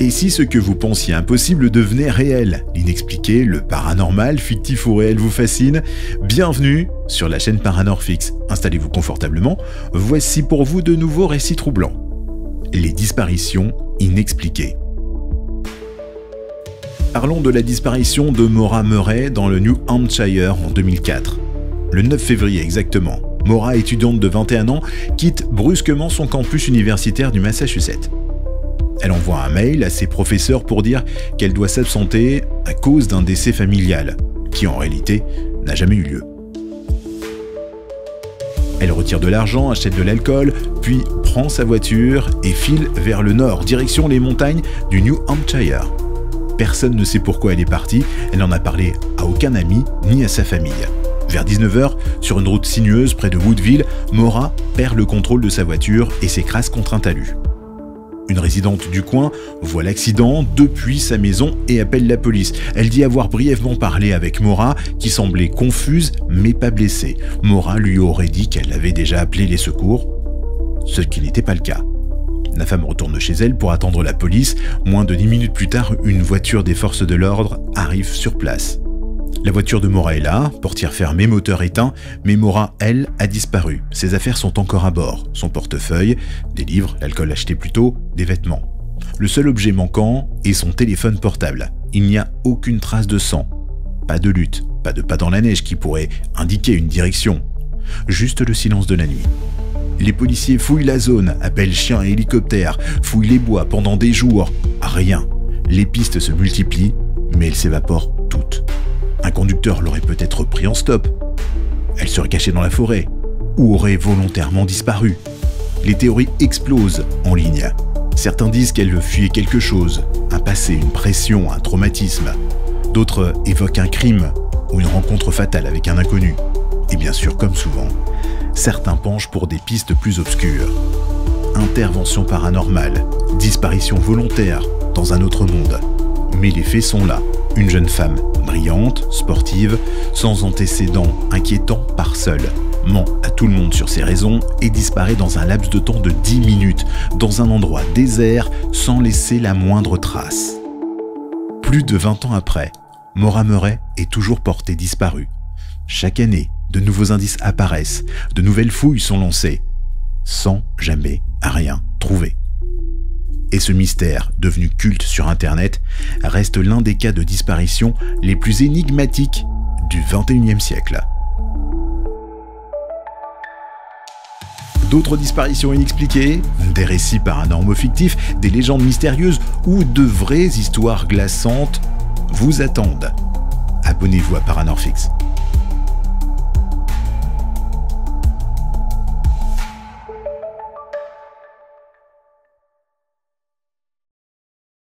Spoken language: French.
Et si ce que vous pensiez impossible devenait réel? L'inexpliqué, le paranormal, fictif ou réel vous fascine? Bienvenue sur la chaîne Paranorfix. Installez-vous confortablement, voici pour vous de nouveaux récits troublants. Les disparitions inexpliquées. Parlons de la disparition de Maura Murray dans le New Hampshire en 2004. Le 9 février exactement, Maura, étudiante de 21 ans, quitte brusquement son campus universitaire du Massachusetts. Elle envoie un mail à ses professeurs pour dire qu'elle doit s'absenter à cause d'un décès familial, qui en réalité n'a jamais eu lieu. Elle retire de l'argent, achète de l'alcool, puis prend sa voiture et file vers le nord, direction les montagnes du New Hampshire. Personne ne sait pourquoi elle est partie, elle n'en a parlé à aucun ami ni à sa famille. Vers 19h, sur une route sinueuse près de Woodville, Maura perd le contrôle de sa voiture et s'écrase contre un talus. Une résidente du coin voit l'accident depuis sa maison et appelle la police. Elle dit avoir brièvement parlé avec Maura, qui semblait confuse mais pas blessée. Maura lui aurait dit qu'elle avait déjà appelé les secours, ce qui n'était pas le cas. La femme retourne chez elle pour attendre la police. Moins de 10 minutes plus tard, une voiture des forces de l'ordre arrive sur place. La voiture de Maura est là, portière fermée, moteur éteint, mais Maura, elle, a disparu. Ses affaires sont encore à bord. Son portefeuille, des livres, l'alcool acheté plus tôt, des vêtements. Le seul objet manquant est son téléphone portable. Il n'y a aucune trace de sang. Pas de lutte, pas de pas dans la neige qui pourrait indiquer une direction. Juste le silence de la nuit. Les policiers fouillent la zone, appellent chiens et hélicoptères, fouillent les bois pendant des jours. Rien. Les pistes se multiplient, mais elles s'évaporent toutes. Un conducteur l'aurait peut-être pris en stop. Elle serait cachée dans la forêt ou aurait volontairement disparu. Les théories explosent en ligne. Certains disent qu'elle fuyait quelque chose, un passé, une pression, un traumatisme. D'autres évoquent un crime ou une rencontre fatale avec un inconnu. Et bien sûr, comme souvent, certains penchent pour des pistes plus obscures. Intervention paranormale, disparition volontaire dans un autre monde. Mais les faits sont là. Une jeune femme brillante, sportive, sans antécédents inquiétants, part seule, ment à tout le monde sur ses raisons et disparaît dans un laps de temps de 10 minutes, dans un endroit désert, sans laisser la moindre trace. Plus de 20 ans après, Maura Murray est toujours portée disparue. Chaque année, de nouveaux indices apparaissent, de nouvelles fouilles sont lancées, sans jamais rien trouver. Et ce mystère, devenu culte sur Internet, reste l'un des cas de disparition les plus énigmatiques du XXIe siècle. D'autres disparitions inexpliquées, des récits paranormaux fictifs, des légendes mystérieuses ou de vraies histoires glaçantes vous attendent. Abonnez-vous à Paranorfix.